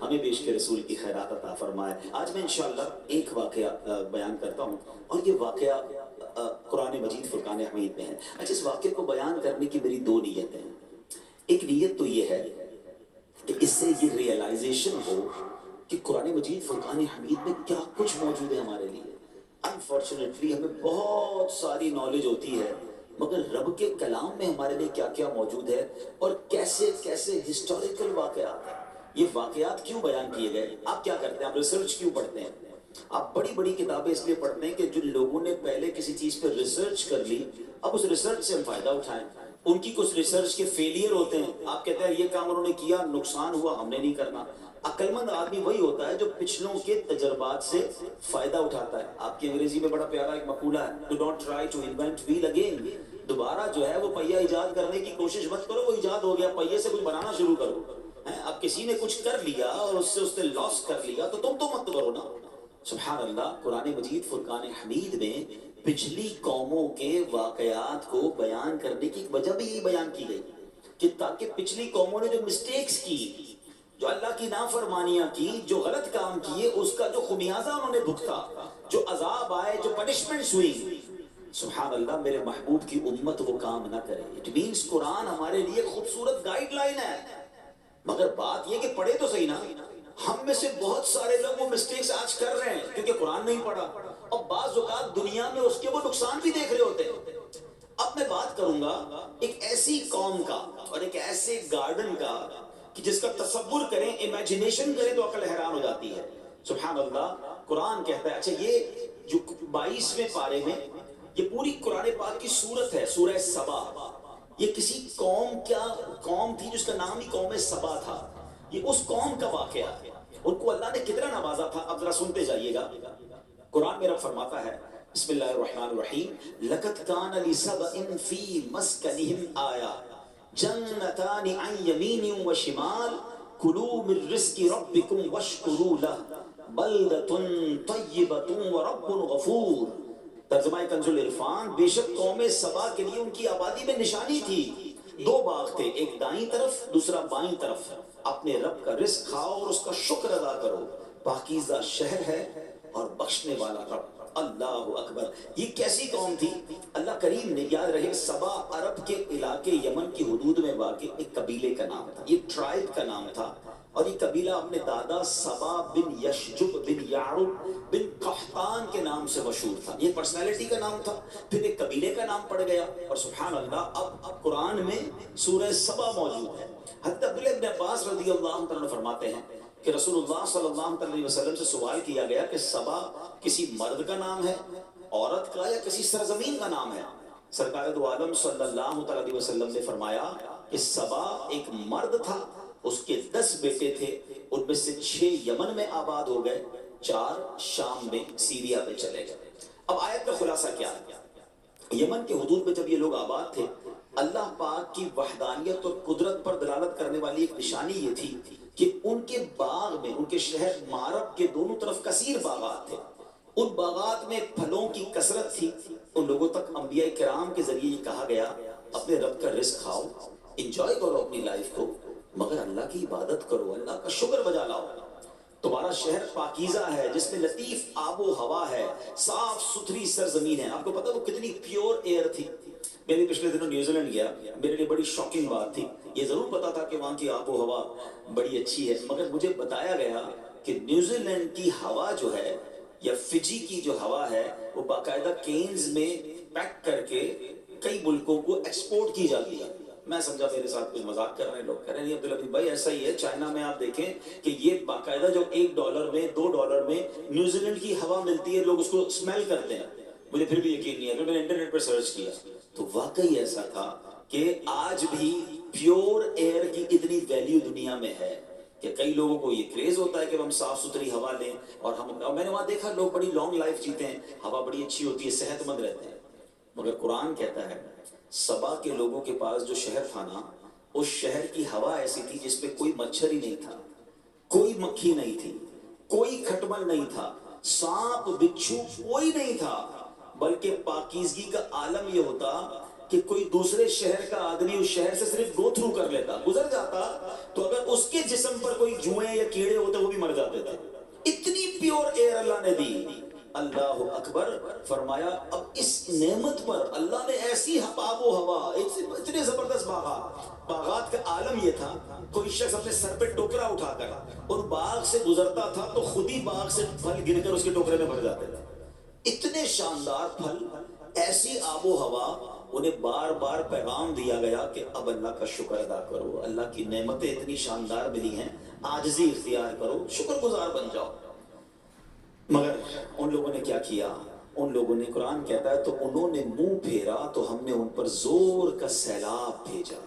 ہمیں بیش کے رسول کی خیرات عطا فرمائے۔ آج میں انشاءاللہ ایک واقعہ بیان کرتا ہوں، اور یہ واقعہ قرآن مجید فرقان حمید میں ہے۔ اچھا، اس واقعے کو بیان کرنے کی میری دو نیتیں ہیں۔ ایک نیت تو یہ ہے کہ اس سے یہ ریئلائزیشن ہو کہ قرآن مجید فرقان حمید میں کیا کچھ موجود ہے ہمارے لیے۔ انفارچونیٹلی ہمیں بہت ساری نالج ہوتی ہے، مگر رب کے کلام میں ہمارے لیے کیا کیا موجود ہے، اور کیسے کیسے ہسٹوریکل واقعات ہیں۔ یہ واقعات کیوں بیان کیے گئے؟ آپ کیا کرتے ہیں؟ آپ ریسرچ کیوں پڑھتے ہیں؟ آپ بڑی بڑی کتابیں اس لیے پڑھتے ہیں کہ جن لوگوں نے پہلے کسی چیز پہ ریسرچ کر لی، اب اس ریسرچ سے ہم فائدہ اٹھائیں۔ ان کی کچھ ریسرچ کے فیلئر ہوتے ہیں، آپ کہتے ہیں یہ کام انہوں نے کیا، نقصان ہوا، ہم نے نہیں کرنا۔ عقل مند آدمی وہی ہوتا ہے جو پچھلوں کے تجربات سے فائدہ اٹھاتا ہے۔ آپ کی انگریزی میں بڑا پیارا ایک مقولہ ہے، "Do not try to invent wheel again"۔ دوبارہ جو ہے وہ پہیہ ایجاد کرنے کی کوشش مت کرو، وہ ایجاد ہو گیا، پہیے سے کچھ بنانا شروع کرو۔ اب کسی نے کچھ کر لیا اور اس نے لاس کر لیا تو تم تو مت کرو نا۔ سبحان اللہ، قرآن مجید فرقان حمید میں پچھلی قوموں کے واقعات کو بیان کرنے کی وجہ بھی یہی بیان کی گئی کہ تاکہ پچھلی قوموں نے جو مسٹیکس کی، جو اللہ کی نافرمانیاں کی، جو غلط کام کیے، اس کا جو خمیازہ انہوں نے بھگتا، جو عذاب آئے، جو پنشمنٹس ہوئی، سبحان اللہ، میرے محبوب کی امت وہ کام نہ کرے۔ اٹ مینس قرآن ہمارے لیے خوبصورت گائیڈ لائن ہے، مگر بات یہ کہ پڑھے تو صحیح نا۔ ہم میں سے بہت سارے لوگ وہ مسٹیکس آج کر رہے ہیں کیونکہ قرآن نہیں پڑھا، اور بعض اوقات دنیا میں اس کے وہ نقصان بھی دیکھ رہے ہوتے ہیں۔ اب میں بات کروں گا ایک ایسی قوم کا اور ایک ایسے گارڈن کا کہ جس کا تصور کریں، امیجنیشن کریں تو عقل حیران ہو جاتی ہے۔ سبحان اللہ، قرآن کہتا ہے، اچھا یہ جو 22ویں پارے میں یہ پوری قرآن پاک کی سورت ہے، سورہ سبا۔ یہ کسی قوم تھی جس کا نام ہی قوم سبا تھا۔ یہ اس قوم کا واقعہ ہے، ان کو اللہ نے کتنا نوازا تھا۔ اب ذرا سنتے جائیے گا، قرآن میرا فرماتا ہے، بسم اللہ الرحمن الرحیم، لَقَدْ كَانَ لِسَبَإٍ فِي مَسْكَنِهِمْ آیَةٌ جَنَّتَانِ عَنْ يَمِینٍ وَشِمَالٍ كُلُوا مِن رِزْقِ رَبِّكُمْ وَاشْكُرُوا لَهُ بَلْدَةٌ طَیِّبَةٌ وَرَبٌّ غَفُورٌ۔ ترجمہ کنز العرفان، بے شک قوم سبا کے لیے ان کی آبادی میں نشانی تھی، دو باغ تھے، ایک دائیں طرف دوسرا بائیں طرف، اپنے رب کا رزق کھاؤ اور اس کا شکر ادا کرو، پاکیزہ شہر ہے اور بخشنے والا رب۔ اللہ اکبر، یہ کیسی قوم تھی؟ اللہ کریم نے، یاد رہے، سبا عرب کے علاقے یمن کی حدود میں واقع ایک قبیلے کا نام تھا، یہ ٹرائب کا نام تھا، اور یہ قبیلہ اپنے دادا سبا بن یشجب بن یعرب بن قحطان کے نام سے مشہور تھا۔ یہ پرسنالٹی کا نام تھا، پھر ایک قبیلے کا نام پڑ گیا، اور سبحان اللہ اب قرآن میں سورہ سبا موجود ہے۔ حضرت عبداللہ ابن عباس رضی اللہ عنہ فرماتے ہیں کہ رسول اللہ صلی اللہ علیہ وسلم سے سوال کیا گیا کہ سبا کسی مرد کا نام ہے، عورت کا، یا کسی سرزمین کا نام ہے؟ سرکار دو عالم صلی اللہ علیہ وسلم نے فرمایا کہ سبا ایک مرد تھا، اس کے 10 بیٹے تھے، ان میں سے 6 یمن میں آباد ہو گئے، 4 شام میں سیریا میں چلے گئے۔ اب آیت کا خلاصہ کیا ہے؟ یمن کے حدود میں جب یہ لوگ آباد تھے، اللہ پاک کی وحدانیت اور قدرت پر دلالت کرنے والی ایک نشانی یہ تھی کہ ان کے باغ میں، ان کے شہر معرب کے دونوں طرف کثیر باغات تھے، ان باغات میں پھلوں کی کثرت تھی۔ ان لوگوں تک انبیاء کرام کے ذریعے یہ کہا گیا، اپنے رب کا رزق کھاؤ، انجوائے کرو اپنی لائف کو، مگر اللہ کی عبادت کرو، اللہ کا شکر بجا لاؤ۔ تمہارا شہر پاکیزہ ہے، جس میں لطیف آب و ہوا ہے، صاف ستھری سرزمین ہے۔ آپ کو پتا وہ کتنی پیور ایئر تھی؟ میں بھی پچھلے دنوں نیوزی لینڈ گیا، میرے لیے بڑی شاکنگ بات تھی۔ یہ ضرور پتا تھا کہ وہاں کی آب و ہوا بڑی اچھی ہے، مگر مجھے بتایا گیا کہ نیوزی لینڈ کی ہوا جو ہے، یا فجی کی جو ہوا ہے، وہ باقاعدہ کینز میں پیک کر کے کئی ملکوں کو ایکسپورٹ کی جاتی ہے۔ میں سمجھا میرے ساتھ کچھ مذاق کر رہے ہیں، لوگ کہہ رہے ہیں نہیں عبدالعزیز بھائی ایسا ہی ہے، چائنا میں آپ دیکھیں کہ یہ باقاعدہ جو $1 میں $2 میں نیوزی لینڈ کی ہوا ملتی ہے، لوگ اس کو اسمیل کرتے ہیں۔ مجھے پھر بھی یقین نہیں ہے، پھر میں نے انٹرنیٹ پر سرچ کیا تو واقعی ایسا تھا کہ آج بھی پیور ایئر کی اتنی ویلیو دنیا میں ہے کہ کئی لوگوں کو یہ کریز ہوتا ہے کہ ہم صاف ستھری ہوا لیں، اور میں نے وہاں دیکھا لوگ بڑی لانگ لائف جیتے ہیں، ہوا بڑی اچھی ہوتی ہے، صحت مند رہتے ہیں۔ مگر قرآن کہتا ہے سبا کے لوگوں کے پاس جو شہر تھا نا، اس شہر کی ہوا ایسی تھی جس پہ کوئی مچھر ہی نہیں تھا، کوئی مکھی نہیں تھی، کوئی کھٹمل نہیں تھا، سانپ بچھو کوئی نہیں تھا، بلکہ پاکیزگی کا عالم یہ ہوتا کہ کوئی دوسرے شہر کا آدمی اس شہر سے صرف گو تھرو کر لیتا، گزر جاتا، تو اگر اس کے جسم پر کوئی جوئیں یا کیڑے ہوتے وہ بھی مر جاتے تھے. اتنی پیور ایئر اللہ نے دی. اللہ اکبر. فرمایا اب اس نعمت پر اللہ نے ایسی آب و ہوا، اتنے زبردست باغات کا عالم یہ تھا. کوئی شخص اپنے سر پہ ٹوکرا اٹھا کر اور باغ سے گزرتا تھا تو خود ہی باغ سے پھل گر کر اس کے ٹوکرے میں بھر جاتے تھے. اتنے شاندار پھل، ایسی آب و ہوا. انہیں بار بار پیغام دیا گیا کہ اب اللہ کا شکر ادا کرو، اللہ کی نعمتیں اتنی شاندار ملی ہیں، عاجزی اختیار کرو، شکر گزار بن جاؤ. مگر ان لوگوں نے کیا کیا؟ ان لوگوں نے، قرآن کہتا ہے تو انہوں نے منہ پھیرا تو ہم نے ان پر زور کا سیلاب بھیجا.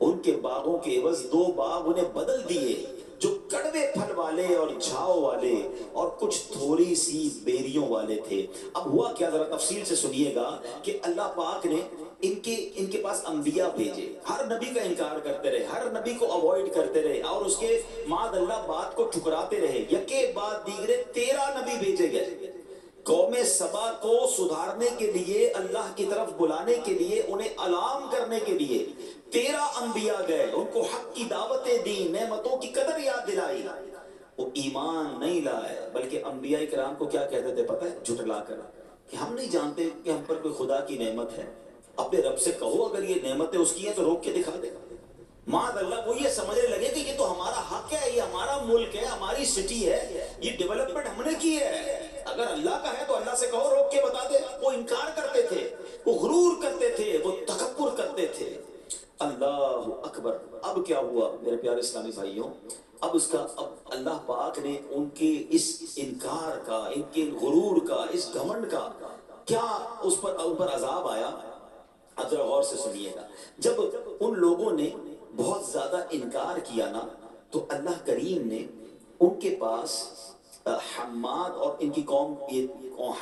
ان کے باغوں کے عوض 2 باغ انہیں بدل دیے، جو کڑوے پھل والے اور جھاؤ والے اور کچھ تھوڑی سی بیریوں والے تھے. اب ہوا کیا، ذرا تفصیل سے سنیے گا کہ اللہ پاک نے ان کے پاس انبیاء بھیجے. ہر نبی کا انکار کرتے رہے، ہر نبی کو اوائڈ کرتے رہے اور اس کے معاذ اللہ بات کو ٹھکراتے رہے. یکے بعد دیگرے 13 نبی بھیجے گئے. قوم سبا کو سدھارنے کے لیے، اللہ کی طرف بلانے کے لیے، انہیں علام کرنے کے لیے 13 انبیاء گئے. ان کو حق کی دعوتیں دی، نعمتوں کی قدر یاد دلائی. وہ ایمان نہیں لائے، بلکہ انبیاء کرام کو کیا کہتے تھے پتہ ہے؟ جھٹلا کر کہ ہم نہیں جانتے کہ ہم پر کوئی خدا کی نعمت ہے. اپنے رب سے کہو اگر یہ نعمتیں اس کی ہیں تو روک کے دکھا دے. معاذ اللہ وہ یہ سمجھنے لگے کہ یہ تو ہمارا حق ہے، یہ ہمارا ملک ہے، ہماری سٹی ہے، یہ ڈیولپمنٹ ہم نے کی ہے، اگر اللہ کا ہے تو اللہ سے کہو روک کے بتا دے. وہ انکار کرتے تھے، وہ غرور کرتے تھے، وہ تکبر کرتے تھے. اللہ اکبر. اب کیا ہوا میرے پیارے اسلامی بھائیوں؟ اب اللہ پاک نے ان کے اس انکار کا، ان کے غرور کا، اس گھمنڈ کا کیا ان پر عذاب آیا. اب ذرا غور سے سنیے گا. جب ان لوگوں نے بہت زیادہ انکار کیا نا، تو اللہ کریم نے ان کے پاس حماد اور ان کی قوم، یہ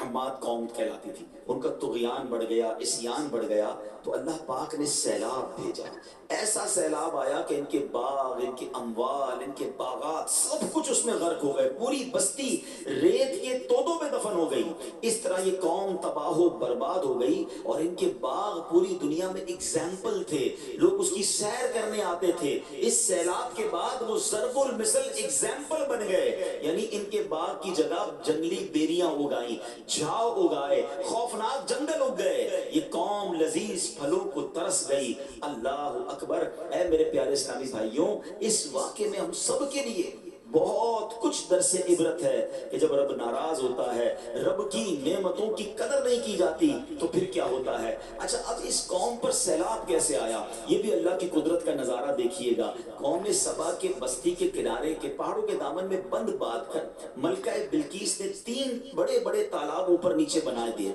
حماد قوم کہلاتی تھی، ان کا طغیان بڑھ گیا، عصیان بڑھ گیا. تو اللہ پاک نے سیلاب بھیجا. ایسا سیلاب آیا کہ ان کے باغ، ان کے اموال، ان کے باغات سب کچھ اس میں غرق ہو گئے. پوری بستی ریت کے تودوں میں دفن ہو گئی. اس طرح یہ قوم تباہ و برباد ہو گئی. اور ان کے باغ پوری دنیا میں ایگزامپل تھے، لوگ اس کی سیر کرنے آتے تھے. اس سیلاب کے بعد وہ ضرب المثل ایگزامپل بن گئے. یعنی ان کے باغ کی جگہ جنگلی بیریاں اگائیں، جھاؤ اگائے، خوفناک جنگل اگ گئے. یہ قوم لذیذ پھلوں کو ترس گئی. اللہ اکبر. اے میرے پیارے اسلامی بھائیوں، اس واقعے میں ہم سب کے لیے بہت کچھ درس عبرت ہے کہ جب رب ناراض ہوتا ہے، رب کی نعمتوں کی قدر نہیں کی جاتی تو پھر کیا ہوتا ہے. اچھا اب اس قوم پر سیلاب کیسے آیا، یہ بھی اللہ کی قدرت کا نظارہ دیکھیے گا. قوم سبا کے بستی کے کنارے کے پہاڑوں کے دامن میں بند باندھ کر ملکہ بلقیس نے 3 بڑے بڑے تالاب اوپر نیچے بنا دیے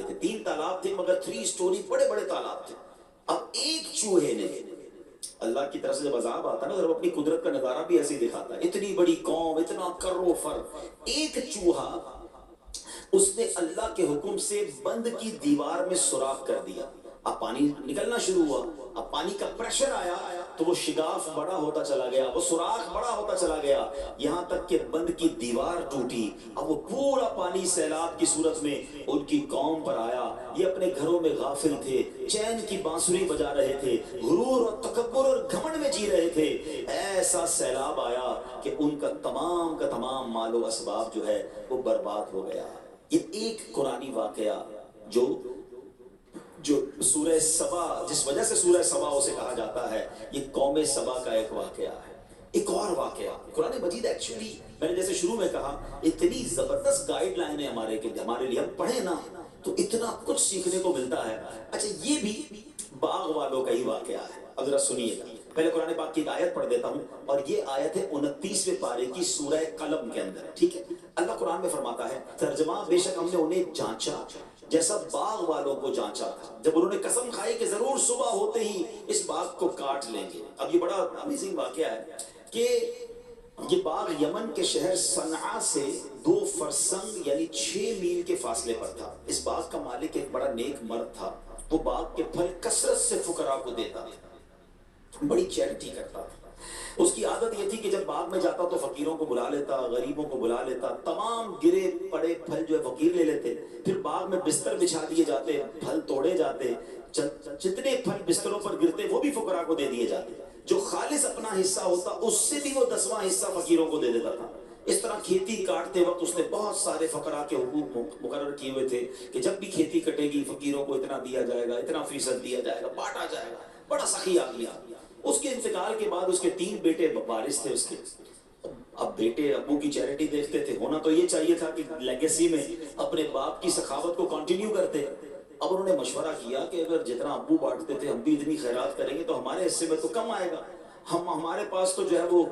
تھے. 3 تالاب تھے مگر 3 سٹوری بڑے بڑے تالاب تھے. اب ایک چوہے نے، اللہ کی طرف سے جب عذاب آتا ہے نا، تو اپنی قدرت کا نظارہ بھی ایسے ہی دکھاتا ہے. اتنی بڑی قوم، اتنا کر و فر، ایک چوہا اس نے اللہ کے حکم سے بند کی دیوار میں سوراخ کر دیا. اب پانی نکلنا شروع ہوا. اب پانی کا پریشر آیا تو وہ شگاف بڑا ہوتا چلا گیا، وہ سوراخ بڑا ہوتا چلا گیا، یہاں تک کہ بند کی دیوار ٹوٹی. اب وہ پورا پانی سیلاب کی صورت میں ان کی قوم پر آیا. یہ اپنے گھروں میں غافل تھے، چین کی بانسری بجا رہے تھے، غرور اور تکبر اور گھمنڈ میں جی رہے تھے. ایسا سیلاب آیا کہ ان کا تمام مال و اسباب جو ہے وہ برباد ہو گیا. یہ ایک قرآنی واقعہ جو سورہ سبا، جس وجہ سے سورہ سبا اسے کہا جاتا ہے، یہ قوم سبا کا ایک واقعہ ہے. ایک اور واقعہ قرآن مجید ایکچولی، میں نے جیسے شروع میں کہا، اتنی زبردست گائیڈ لائن ہے ہمارے لیے، ہم پڑھیں نا تو اتنا کچھ سیکھنے کو ملتا ہے. اچھا یہ بھی باغ والوں کا ہی واقعہ ہے. اب ذرا سنیے گا. پہلے قرآن پاک کی ایک آیت پڑھ دیتا ہوں، اور یہ آیت ہے 29ویں پارے کی سورہ قلم کے اندر. ٹھیک ہے، اللہ قرآن میں فرماتا ہے، ترجمہ، بے شک ہم نے انہیں جانچا جیسا باغ والوں کو جانچا تھا، جب انہوں نے قسم کھائی کہ ضرور صبح ہوتے ہی اس باغ کو کاٹ لیں گے. اب یہ بڑا امیزنگ واقعہ ہے کہ یہ باغ یمن کے شہر صنعاء سے 2 فرسنگ یعنی 6 میل کے فاصلے پر تھا. اس باغ کا مالک ایک بڑا نیک مرد تھا. وہ باغ کے پھل کثرت سے فقراء کو دیتا تھا، بڑی چیریٹی کرتا تھا. اس کی عادت یہ تھی کہ جب باغ میں جاتا تو فقیروں کو بلا لیتا، غریبوں کو بلا لیتا، تمام گرے پڑے پھل جو ہے فقیر لے لیتے، پھر باغ میں بستر بچھا دیے جاتے، پھل توڑے جاتے، جتنے پھل بستروں پر گرتے وہ بھی فقراء کو دے دیے جاتے، جو خالص اپنا حصہ ہوتا اس سے بھی وہ 10واں حصہ فقیروں کو دے دیتا تھا۔ اس طرح کھیتی کاٹتے وقت اس نے بہت سارے فقراء کے حقوق مقرر کیے ہوئے تھے کہ جب بھی کھیتی کٹے گی فقیروں کو اتنا دیا جائے گا، اتنا فیصد دیا جائے گا، بانٹا جائے گا۔ بڑا سخی آدمی تھا۔ اس کے انتقال کے بعد اس کے 3 بیٹے وارث تھے اس کے۔ اب بیٹے ابو کی چیریٹی دیکھتے تھے، ہونا تو یہ چاہیے تھا کہ لیگیسی میں اپنے باپ کی سخاوت کو کنٹینیو کرتے۔ اب انہوں نے مشورہ کیا کہ اگر جتنا ابو بانٹتے تھے ہم بھی اتنی خیرات کریں گے تو ہمارے حصے میں تو کم آئے گا، ہمارے پاس تو جو ہے وہ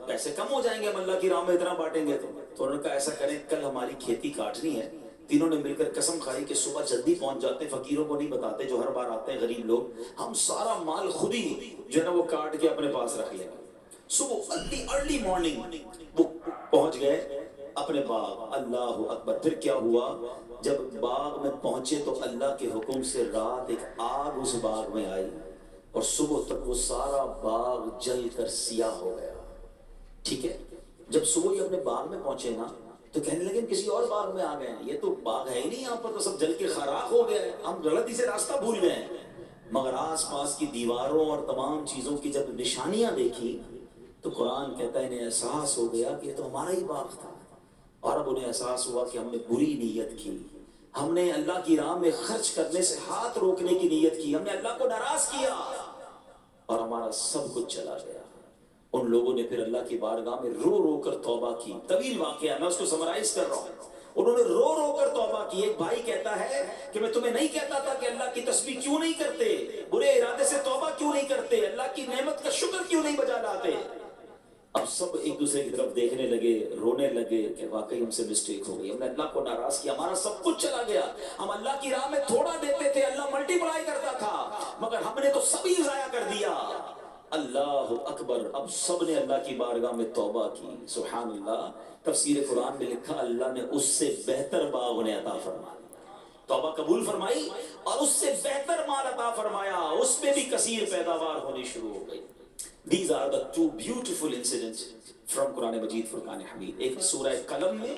پیسے کم ہو جائیں گے، ہم اللہ کی راہ میں اتنا بانٹیں گے تو انہوں نے کہا ایسا کریں کل ہماری کھیتی کاٹنی ہے۔ تینوں نے مل کر قسم کھائی کہ صبح جلدی پہنچ جاتے ہیں، فقیروں کو نہیں بتاتے جو ہر بار آتے ہیں غریب لوگ، ہم سارا مال خود ہی جو ہے نا وہ کاٹ کے اپنے پاس رکھ لیں گے۔ صبح ارلی مارننگ وہ پہنچ گئے اپنے باغ۔ اللہ اکبر! پھر کیا ہوا؟ جب باغ میں پہنچے تو اللہ کے حکم سے رات ایک آگ اس باغ میں آئی اور صبح تک وہ سارا باغ جل کر سیاہ ہو گیا۔ ٹھیک ہے، جب صبح یہ اپنے باغ میں پہنچے نا تو کہنے لگے کسی اور باغ میں آ گئے ہیں، یہ تو باغ ہے ہی نہیں، یہاں پر تو سب جل کے خراب ہو گیا ہے، ہم غلطی سے راستہ بھول گئے ہیں۔ مگر آس پاس کی دیواروں اور تمام چیزوں کی جب نشانیاں دیکھی تو قرآن کہتا ہے انہیں احساس ہو گیا کہ یہ تو ہمارا ہی باغ تھا، اور اب انہیں احساس ہوا کہ ہم نے بری نیت کی، ہم نے اللہ کی راہ میں خرچ کرنے سے ہاتھ روکنے کی نیت کی، ہم نے اللہ کو ناراض کیا اور ہمارا سب کچھ چلا گیا۔ ان لوگوں نے پھر اللہ کی بارگاہ میں رو رو کر توبہ کی۔ طویل واقعہ، میں اس کو سمرائز کر رہا ہوں۔ انہوں نے رو رو کر توبہ کی۔ ایک بھائی کہتا ہے کہ میں تمہیں نہیں کہتا تھا کہ اللہ کی تسبیح کیوں نہیں کرتے، برے ارادے سے توبہ کیوں نہیں کرتے، اللہ کی نعمت کا شکر کیوں نہیں بجا لاتے۔ اب سب ایک دوسرے کی طرف دیکھنے لگے، رونے لگے کہ واقعی ہم سے مسٹیک ہو گئی، ہم نے اللہ کو ناراض کیا، ہمارا سب کچھ چلا گیا۔ ہم اللہ کی راہ میں تھوڑا دیتے تھے، اللہ ملٹی پلائی کرتا تھا، مگر ہم نے تو سبھی ضائع کر دیا۔ اللہ اکبر! اب سب نے اللہ کی بارگاہ میں توبہ کی۔ سبحان اللہ! تفسیر قرآن میں لکھا اللہ نے اس سے بہتر باغ انہیں عطا فرمایا، توبہ قبول فرمائی اور اس سے بہتر مال عطا فرمایا، اس میں بھی کثیر پیداوار ہونی شروع ہو گئی۔ These are the two beautiful incidents from قرآن مجید فرقان حمید، ایک سورہ قلم میں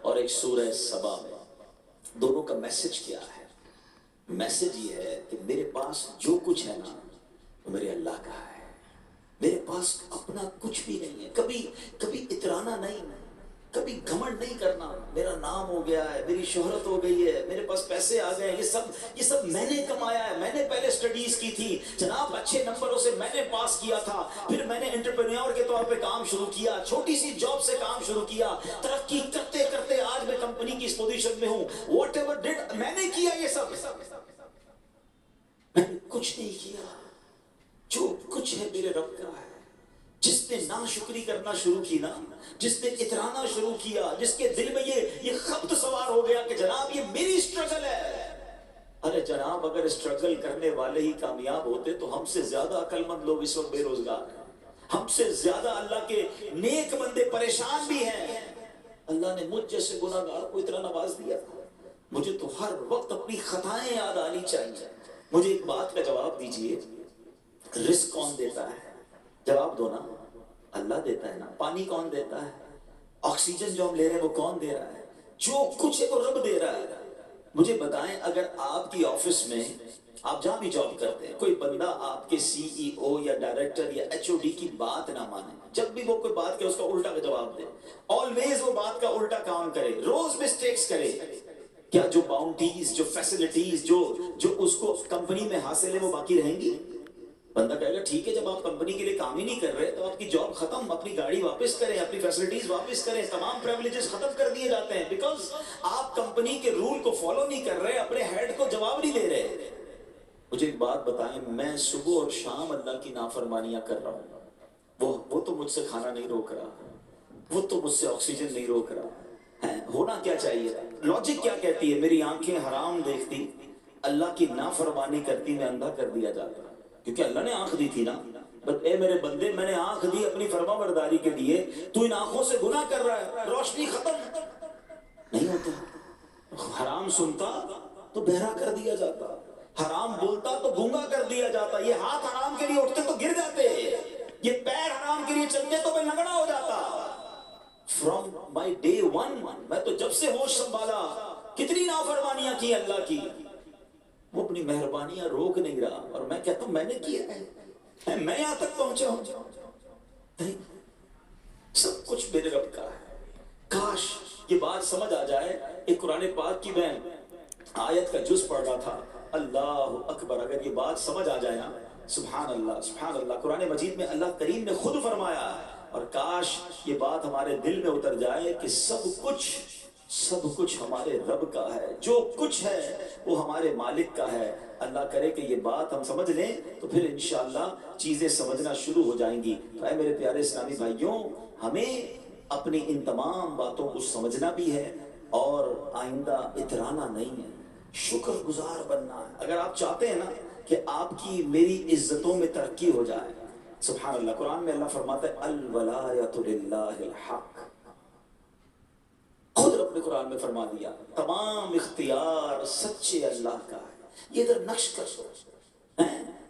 اور ایک سورہ سبا میں۔ دونوں کا میسج کیا ہے؟ میسج یہ ہے کہ میرے پاس جو کچھ ہے نا وہ میرے اللہ کا ہے، میرے پاس اپنا کچھ بھی نہیں ہے۔ کبھی اترانا نہیں، کبھی گھمنڈ نہیں کرنا، میرا نام ہو گیا ہے، میری شہرت ہو گئی ہے، میرے پاس پیسے آ گئے، یہ سب میں نے کمایا ہے، میں نے پہلے سٹڈیز کی تھی جناب، اچھے نمبروں سے میں نے پاس کیا تھا، پھر میں نے انٹرپرینیور کے طور پہ کام شروع کیا، چھوٹی سی جاب سے کام شروع کیا، ترقی کرتے کرتے آج میں کمپنی کی اس پوزیشن میں ہوں۔ واٹ ایور ڈیڈ، میں نے کیا یہ سب، میں نے کچھ نہیں کیا، جو کچھ ہے میرے رب کا ہے۔ جس نے ناشکری کرنا شروع کی نا، جس نے اترانا شروع کیا، جس کے دل میں یہ خبط سوار ہو گیا کہ جناب یہ میری سٹرگل ہے، ارے جناب اگر سٹرگل کرنے والے ہی کامیاب ہوتے تو ہم سے زیادہ عقل مند لوگ اس وقت بے روزگار ہیں، ہم سے زیادہ اللہ کے نیک بندے پریشان بھی ہیں۔ اللہ نے مجھ جیسے گناہ گار کو اتنا نواز دیا تھا، مجھے تو ہر وقت اپنی خطائیں یاد آنی چاہیے۔ مجھے ایک بات کا جواب دیجئے، رزق کون دیتا ہے؟ جواب دو نا، اللہ دیتا ہے نا۔ پانی کون دیتا ہے؟ آکسیجن جو ہم لے رہے ہیں وہ کون دے رہا ہے؟ جو کچھ ہے وہ رب دے رہا ہے۔ مجھے بتائیں اگر آپ کی آفس میں، آپ جہاں بھی جاب کرتے ہیں، کوئی بندہ آپ کے سی ای او یا ڈائریکٹر یا ایچ او ڈی کی بات نہ مانے، جب بھی وہ کوئی بات کرے اس کا الٹا کا جواب دے، آلویز وہ بات کا الٹا کام کرے، روز مسٹیکس کرے، کیا جو باؤنڈریز، جو فیسلٹیز جو اس کو کمپنی میں حاصل ہے وہ باقی رہیں گی؟ بندہ کہے گا ٹھیک ہے، جب آپ کمپنی کے لیے کام ہی نہیں کر رہے تو آپ کی جاب ختم، اپنی گاڑی واپس کریں، اپنی فیسلٹیز واپس کریں، تمام پریویلیجز ختم کر دیے جاتے ہیں، بیکاز آپ کمپنی کے رول کو فالو نہیں کر رہے، اپنے ہیڈ کو جواب نہیں دے رہے۔ مجھے ایک بات بتائیں، میں صبح اور شام اللہ کی نافرمانیاں کر رہا ہوں، وہ تو مجھ سے کھانا نہیں روک رہا، وہ تو مجھ سے آکسیجن نہیں روک رہا ہے۔ ہونا کیا چاہیے؟ لاجک کیا کہتی ہے؟ میری آنکھیں حرام دیکھتی، اللہ کی نافرمانی کرتی، میں اندھا کر دیا جاتا، کیونکہ اللہ نے آنکھ دی تھی نا۔ بس اے میرے بندے، میں نے آنکھ دی اپنی فرما برداری کے لیے، تو ان آنکھوں سے گناہ کر رہا ہے، روشنی ختم نہیں ہوتا۔ حرام سنتا تو بہرا کر دیا جاتا، حرام بولتا تو گونگا کر دیا جاتا، یہ ہاتھ حرام کے لیے اٹھتے تو گر جاتے۔ یہ پیر حرام کے لیے چلتے تو میں لنگڑا ہو جاتا. فرام مائی ڈے ون میں تو جب سے ہوش سنبھالا کتنی نافرمانیاں کی اللہ کی, وہ اپنی مہربانیاں روک نہیں رہا, اور میں کہتا ہوں میں نے کیا ہے, میں یہاں تک پہنچا ہوں, سب کچھ میرے رب کا ہے. کاش یہ بات سمجھ آ جائے. ایک قرآن پاک کی میں آیت کا جز پڑھ رہا تھا, اللہ اکبر, اگر یہ بات سمجھ آ جائے نا, سبحان اللہ سبحان اللہ. قرآن مجید میں اللہ کریم نے خود فرمایا, اور کاش یہ بات ہمارے دل میں اتر جائے کہ سب کچھ ہمارے رب کا ہے, جو کچھ ہے وہ ہمارے مالک کا ہے. اللہ کرے کہ یہ بات ہم سمجھ لیں تو پھر انشاءاللہ چیزیں سمجھنا شروع ہو جائیں گی. اے میرے پیارے اسلامی بھائیوں, ہمیں اپنی ان تمام باتوں کو سمجھنا بھی ہے, اور آئندہ اترانا نہیں ہے, شکر گزار بننا ہے. اگر آپ چاہتے ہیں نا کہ آپ کی میری عزتوں میں ترقی ہو جائے, سبحان اللہ, قرآن میں اللہ فرماتا ہے الولایۃ للہ الحق. خود رب نے قرآن میں فرما دیا تمام اختیار سچے اللہ کا ہے. یہ ادھر نقش کر سو,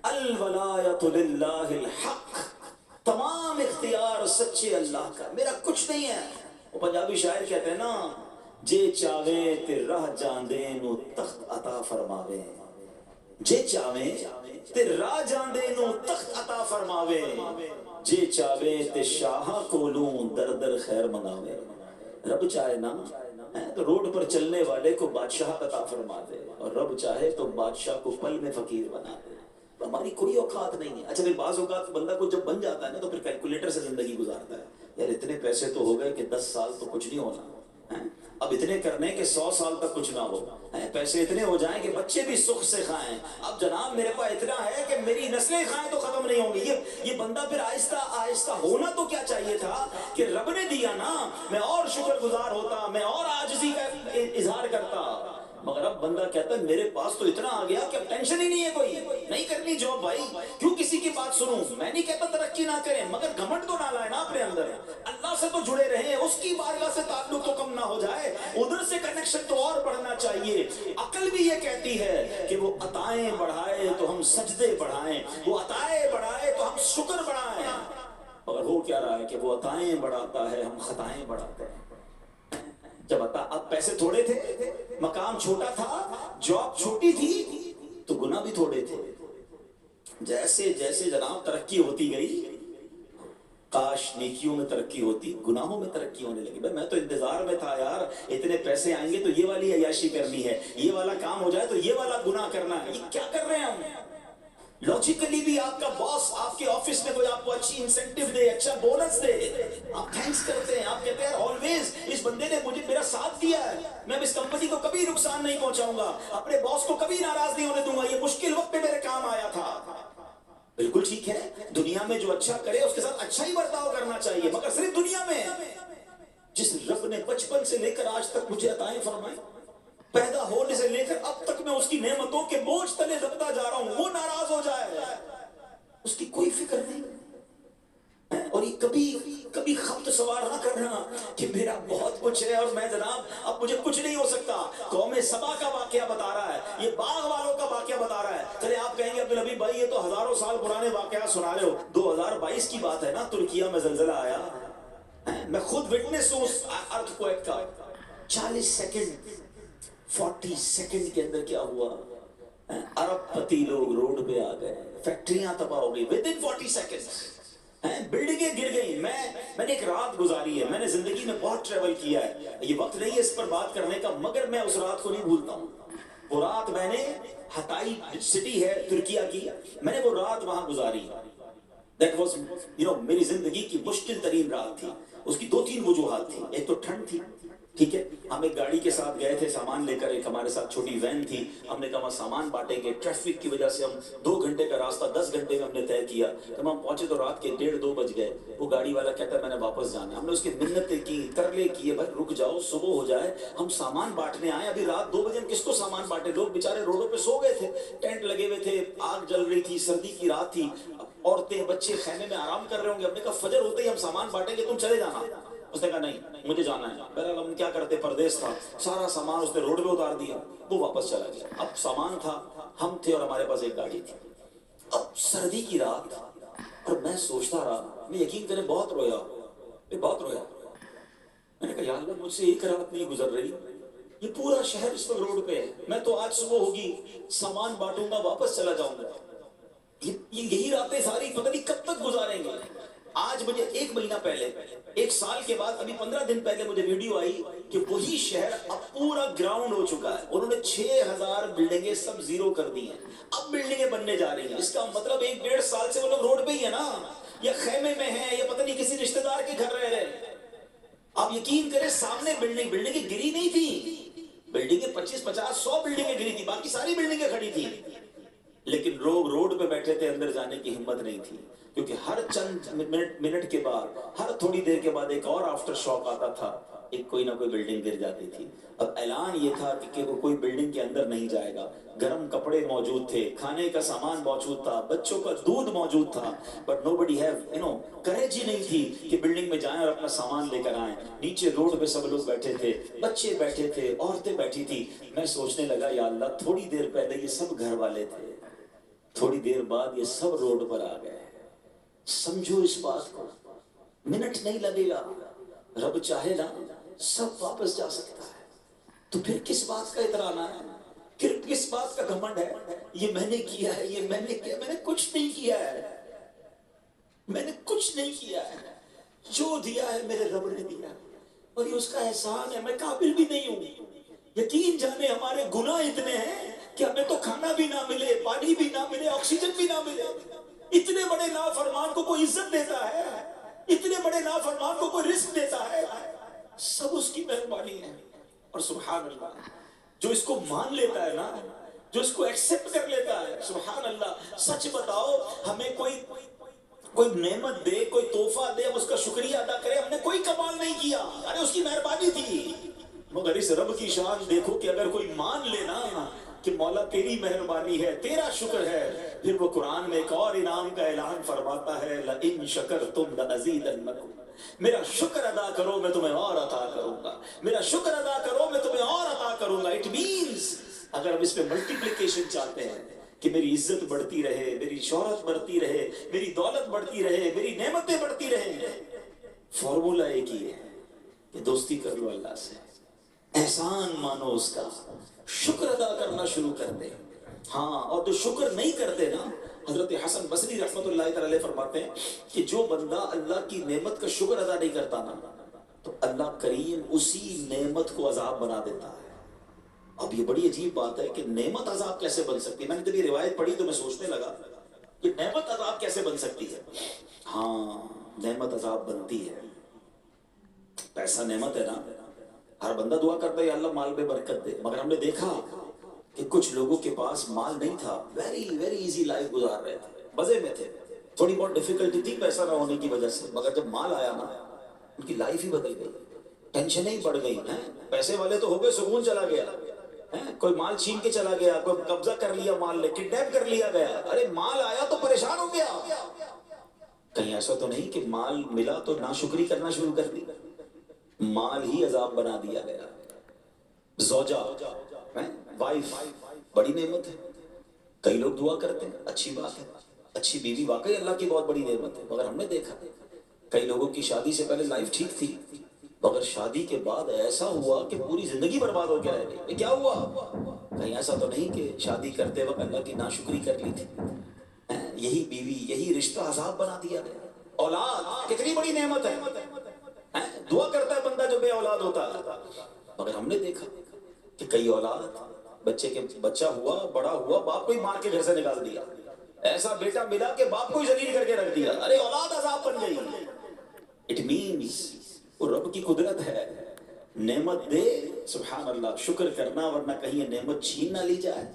الولایۃ للہ الحق, تمام اختیار سچے اللہ کا, میرا کچھ نہیں ہے. وہ پنجابی شاعر کہتے ہیں نا, جے چاہے تے راہ جاندے نو تخت عطا فرماوے, جے چاہے تے راہ جاندے نو تخت عطا فرماوے, جے چاہے تے شاہ کولوں در در خیر منگاوے. رب چاہے نا تو روڈ پر چلنے والے کو بادشاہ عطا فرما دے, اور رب چاہے تو بادشاہ کو پل میں فقیر بنا دے. ہماری کوئی اوقات نہیں ہے. اچھا پھر بعض اوقات بندہ کو جب بن جاتا ہے نا تو پھر کیلکولیٹر سے زندگی گزارتا ہے, یار اتنے پیسے تو ہو گئے کہ 10 سال تو کچھ نہیں ہونا, اب اتنے کرنے کہ 100 سال تک کچھ نہ ہو, پیسے اتنے ہو جائیں کہ بچے بھی سکھ سے کھائیں. اب جناب میرے پاس اتنا ہے کہ میری نسلیں کھائیں تو ختم نہیں ہوں گی. یہ بندہ پھر آہستہ آہستہ ہونا تو کیا چاہیے تھا کہ رب نے دیا نا, میں اور شکر گزار ہوتا, میں اور عاجزی کا اظہار کرتا. مگر اب بندہ کہتا ہے میرے پاس تو اتنا آ گیا کہ اب ٹینشن ہی نہیں ہے, کوئی نہیں کرنی جاب بھائی, کیوں کسی کی بات سنوں. میں نہیں کہتا ترقی نہ کریں, مگر گھمنڈ تو نہ لائے نا اپنے اندر. اللہ سے تو جڑے رہیں, اس کی بارگاہ سے تعلق تو کم نہ ہو جائے, ادھر سے کنیکشن تو اور بڑھنا چاہیے. عقل بھی یہ کہتی ہے کہ وہ عطائیں بڑھائے تو ہم سجدے بڑھائیں, وہ عطائیں بڑھائے تو ہم شکر بڑھائیں. مگر ہو کیا رہا ہے کہ وہ عطائیں بڑھاتا ہے, ہم خطائیں بڑھاتے ہیں. جب اب پیسے تھوڑے تھے, مقام چھوٹا تھا, جاب چھوٹی تھی, تو گناہ بھی تھوڑے تھے. جیسے جیسے جناب ترقی ہوتی گئی, کاش نیکیوں میں ترقی ہوتی, گناہوں میں ترقی ہونے لگی. میں تو انتظار میں تھا یار, اتنے پیسے آئیں گے تو یہ والی عیاشی کرنی ہے, یہ والا کام ہو جائے تو یہ والا گناہ کرنا ہے. یہ کیا کر رہے ہیں ہم؟ لاجیکلی بھی آپ کا باس آپ کے آفس میں کوئی آپ کو اچھی انسینٹیو دے, اچھا بونس دے, آپ تھینکس کرتے ہیں, آپ کہتے ہیں آلویز اس بندے نے مجھے میرا ساتھ دیا ہے, میں اس کمپنی کو کبھی نقصان نہیں پہنچاؤں گا, اپنے باس کو کبھی ناراض نہیں ہونے دوں گا, یہ مشکل وقت پہ میرے کام آیا تھا. بالکل ٹھیک ہے, دنیا میں جو اچھا کرے اس کے ساتھ اچھا ہی برتاؤ کرنا چاہیے, مگر صرف دنیا میں. جس رب نے بچپن سے لے کر آج تک مجھے عطائیں فرمائی, پیدا ہونے سے لے کر اب تک میں اس کی نعمتوں کے بوجھ تلے دبتا جا رہا ہوں, وہ ناراض ہو جائے, اس کی کوئی فکر نہیں. اور یہ کبھی خبت سوار نہ کرنا کہ میرا بہت کچھ ہے اور میں جناب اب مجھے کچھ نہیں ہو سکتا. قوم سبا کا واقعہ بتا رہا ہے, یہ باغ والوں کا واقعہ بتا رہا ہے. چلے آپ کہیں گے عبدالحبیب بھائی یہ تو ہزاروں سال پرانے واقعات سنا رہے ہو, 2022 کی بات ہے نا, ترکیہ میں زلزلہ آیا, میں خود وٹنس ہوں اس ارتھ کویک کا. 40 سیکنڈ 40 سیکنڈ کے اندر کیا ہوا, ارب پتی لوگ روڈ پہ آ گئے, فیکٹریاں تباہ ہو گئی within 40 سیکنڈ, بلڈنگیں گر گئی. میں نے ایک رات گزاری ہے, میں نے زندگی میں بہت ٹریول کیا ہے, یہ وقت نہیں ہے اس پر بات کرنے کا, مگر میں اس رات کو نہیں بھولتا ہوں. وہ رات میں نے ہتائی سٹی ہے ترکیہ کی, میں نے وہ رات وہاں گزاری. That was, میری زندگی کی مشکل ترین رات تھی. اس کی 2-3 وجوہات تھی. ایک تو ٹھنڈ تھی, ٹھیک ہے, ہم ایک گاڑی کے ساتھ گئے تھے سامان لے کر, ایک ہمارے ساتھ چھوٹی وین تھی, ہم نے کہا سامان بانٹیں گے. ٹریفک کی وجہ سے ہم 2 گھنٹے کا راستہ 10 گھنٹے میں ہم نے طے کیا. جب ہم پہنچے تو رات کے 1:30-2 بج گئے. وہ گاڑی والا کہتا ہے میں نے واپس جانا ہے. ہم نے اس کی منتیں کی, ترلے کیے, بھائی رک جاؤ, صبح ہو جائے, ہم سامان بانٹنے آئے, ابھی رات 2 بجے ہم کس کو سامان بانٹے. لوگ بیچارے روڈوں پہ سو گئے تھے, ٹینٹ لگے ہوئے تھے, آگ جل رہی تھی, سردی کی رات تھی, عورتیں بچے خیمے میں آرام کر رہے ہوں گے. ہم نے کہا فجر ہوتے ہی ہم سامان بانٹیں گے, تم چلے جانا. اس نے کہا نہیں مجھے جانا ہے. بہرحال ہم کیا کرتے, پردیس تھا, سارا سامان اس نے روڈ پہ اتار دیا, وہ واپس چلا گیا. اب سامان تھا, ہم تھے اور ہمارے پاس ایک گاڑی تھی. اب سردی کی رات, اور میں سوچتا رہا، میں یقین کریں بہت رویا، میں بہت رویا. میں نے کہا یا اللہ مجھ سے ایک رات نہیں گزر رہی، یہ پورا شہر اس وقت روڈ پہ ہے، میں تو آج صبح ہوگی سامان بانٹوں گا واپس چلا جاؤں گا، یہی راتیں ساری پتہ نہیں کب تک گزاریں گے. آج مجھے ایک مہینہ پہلے، ایک سال کے بعد، ابھی 15 دن پہلے مجھے ویڈیو آئی کہ وہی شہر اب پورا گراؤنڈ ہو چکا ہے. انہوں نے 6000 بلڈنگیں سب زیرو کر دی ہیں، اب بلڈنگیں بننے جا رہی ہیں. اس کا مطلب 1-1.5 سال سے وہ لوگ روڈ پہ ہی ہے نا، یا خیمے میں ہیں، یا پتہ نہیں کسی رشتہ دار کے گھر رہ رہے ہیں. آپ یقین کریں سامنے بلڈنگیں گری نہیں تھی، بلڈنگیں 25-50-100 بلڈنگیں گری تھی، باقی ساری بلڈنگیں کھڑی تھی. لیکن لوگ روڈ پہ بیٹھے تھے، اندر جانے کی ہمت نہیں تھی، کیونکہ ہر چند منٹ کے بعد، ہر تھوڑی دیر کے بعد ایک اور آفٹر شاک آتا تھا، ایک کوئی نہ کوئی بلڈنگ گر جاتی تھی. اب اعلان یہ تھا کہ کوئی بلڈنگ کے اندر نہیں جائے گا. گرم کپڑے موجود تھے، کھانے کا سامان موجود تھا، بچوں کا دودھ موجود تھا، بٹ nobody have courage ہی نہیں تھی کہ بلڈنگ میں جائیں اور اپنا سامان لے کر آئیں. نیچے روڈ پہ سب لوگ بیٹھے تھے، بچے بیٹھے تھے، عورتیں بیٹھی تھی. میں سوچنے لگا یا اللہ تھوڑی دیر پہلے یہ سب گھر والے تھے، تھوڑی دیر بعد یہ سب روڈ پر آ گئے. سمجھو اس بات کو، منٹ نہیں لگے گا، رب چاہے نا سب واپس جا سکتا ہے. تو پھر کس بات کا اترانا ہے، پھر کس بات کا گھمنڈ ہے؟ یہ میں نے کیا ہے، یہ میں نے کیا، میں نے کچھ نہیں کیا ہے، میں نے کچھ نہیں کیا ہے. جو دیا ہے میرے رب نے دیا، اور یہ اس کا احسان ہے. میں قابل بھی نہیں ہوں. یقین جانے ہمارے گناہ اتنے ہیں کہ ہمیں تو کھانا بھی نہ ملے، پانی بھی نہ ملے، آکسیجن بھی نہ ملے. اتنے بڑے نافرمان کو کوئی عزت دیتا ہے، اتنے بڑے نافرمان کو کوئی رزق دیتا ہے، سب اس کی مہربانی ہے. اور سبحان اللہ، جو اس کو مان لیتا ہے نا، جو اس کو ایکسپٹ کر لیتا ہے، سبحان اللہ. سچ بتاؤ، ہمیں کوئی نعمت دے، کوئی تحفہ دے، ہم اس کا شکریہ ادا کریں. ہم نے کوئی کمال نہیں کیا، ارے اس کی مہربانی تھی. مگر اس رب کی شان دیکھو کہ اگر کوئی مان لینا کہ مولا تیری مہربانی ہے، تیرا شکر ہے، پھر وہ قرآن میں ایک اور انعام کا اعلان فرماتا ہے لَإِن شَكَرْتُمْ لَأَزِيدَنَّكُمْ. میرا شکر ادا کرو میں تمہیں اور عطا کروں گا، میرا شکر ادا کرو میں تمہیں اور عطا کروں گا. اٹ مینز اگر ہم اس پہ ملٹیپلیکیشن چاہتے ہیں کہ میری عزت بڑھتی رہے، میری شہرت بڑھتی رہے، میری دولت بڑھتی رہے، میری نعمتیں بڑھتی رہے، فارمولہ ایک ہی ہے کہ دوستی کر لو اللہ سے، احسان مانو اس کا، شکر ادا کرنا شروع کر دے. ہاں، اور جو شکر نہیں کرتے نا، حضرت حسن بصری رحمت اللہ تعالی علیہ فرماتے ہیں کہ جو بندہ اللہ کی نعمت کا شکر ادا نہیں کرتا نا، تو اللہ کریم اسی نعمت کو عذاب بنا دیتا ہے. اب یہ بڑی عجیب بات ہے کہ نعمت عذاب کیسے بن سکتی ہے. میں نے جب یہ روایت پڑھی تو میں سوچنے لگا کہ نعمت عذاب کیسے بن سکتی ہے. ہاں، نعمت عذاب بنتی ہے. پیسہ نعمت ہے نا، ہر بندہ دعا کرتا ہے یا اللہ مال میں برکت دے. مگر ہم نے دیکھا کہ کچھ لوگوں کے پاس مال نہیں تھا، ویری ویری ایزی لائف گزار رہے تھے، مزے میں تھے. تھوڑی بہت ڈیفیکلٹی تھی پیسہ نہ ہونے کی وجہ سے، مگر جب مال آیا نا ان کی لائف ہی بدل گئی، ٹینشنیں ہی بڑھ گئی ہیں. پیسے والے تو ہو گئے، سکون چلا گیا، کوئی مال چھین کے چلا گیا، کوئی قبضہ کر لیا، مال لے کڈنیپ کر لیا گیا. ارے مال آیا تو پریشان ہو گیا. کہیں ایسا تو نہیں کہ مال ملا تو ناشکری کرنا شروع کر دی؟ مال ہی عذاب بنا دیا گیا. زوجہ، وائف بڑی نعمت ہے. کئی لوگ دعا کرتے ہیں، اچھی بات ہے، اچھی بیوی واقعی اللہ کی بہت بڑی نعمت ہے. مگر ہم نے دیکھا کئی لوگوں کی شادی سے پہلے لائف ٹھیک تھی، مگر شادی کے بعد ایسا ہوا کہ پوری زندگی برباد ہو کے رہ گئی. یہ کیا ہوا؟ کہیں ایسا تو نہیں کہ شادی کرتے وقت اللہ کی ناشکری کر لی تھی؟ یہی بیوی، یہی رشتہ عذاب بنا دیا گیا. اولاد کتنی بڑی نعمت ہے، دعا کرتا ہے بندہ جو بے اولاد ہوتا ہے. مگر ہم نے دیکھا کہ کئی اولاد، بچہ ہوا، بڑا ہوا، باپ کو ہی مار کے گھر سے نکال دیا. ایسا بیٹا ملا کہ باپ کو ہی ذلیل کر کے رکھ دیا. ارے اولاد عذاب بن گئی. اٹ مینز وہ رب کی قدرت ہے، نعمت دے سبحان اللہ شکر کرنا، ورنہ کہیں یہ نعمت چھین نہ لی جائے